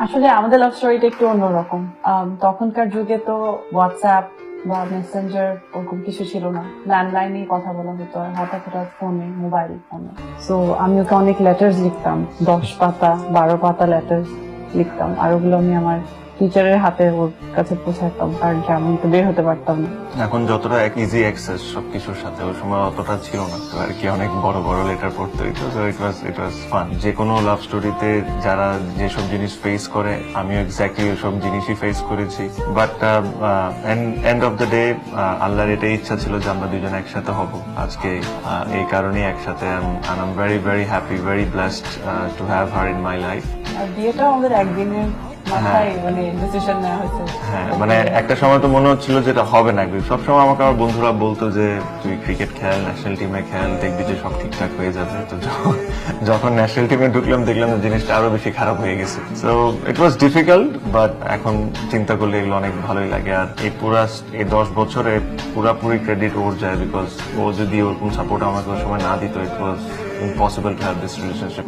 আসলে আমাদের লাভ স্টোরিটা একটু অন্যরকম। তখনকার যুগে তো হোয়াটসঅ্যাপ বা মেসেঞ্জার ওরকম কিছু ছিল না, ল্যান্ডলাইনে কথা বলা হতো, আর হঠাৎ হঠাৎ ফোনে, মোবাইল ফোনে। সো আমি ওকে অনেক লেটার্স লিখতাম, 10 পাতা 12 পাতা লেটার্স লিখতাম, আর ওগুলো আমি আমার টিচারের হাতে ওর কাছে পৌঁছাতাম, কারণ কি আমি তো বের হতে পারতাম না। এখন যতটা ইজি অ্যাক্সেস সবকিছুর সাথে, ওই সময় অতটা ছিল না, তো আর কি অনেক বড় বড় লেটার পড়তে হইতো। So it was fun. যে কোনো লাভ স্টোরিতে যারা যেসব জিনিস ফেস করে, আমিও এক্স্যাক্টলি ওইসব জিনিসই ফেস করেছি। But end of the day আল্লাহর এটাই ইচ্ছা ছিল যে আমরা দুজন একসাথে হব আজকে। এই কারণেই একসাথে I am very very happy, very blessed to have her in my life. আর বিয়েটাও আমাদের একদিনের মাথায় মানে ডিসিশন নেওয়া হয়েছে। হ্যাঁ, মানে একটা সময় তো মনে হচ্ছিল যে এটা হবে না। সবসময় আমাকে আমার বন্ধুরা বলতো যে তুই ক্রিকেট খেল, ন্যাশনাল টিমে খেল, দেখবি যে সব ঠিকঠাক হয়ে যাবে। তো যখন ন্যাশনাল টিমে ঢুকলাম দেখলাম যে জিনিসটা আরো বেশি খারাপ হয়ে গেছে। So it was difficult, but এখন চিন্তা করলে এগুলো অনেক ভালোই লাগে। আর এই 10 বছরে পুরাপুরি ক্রেডিট ওর যায়, বিকজ ও যদি ওরকম সাপোর্ট আমাকে ওই সময় না দিত, it was impossible to have this relationship.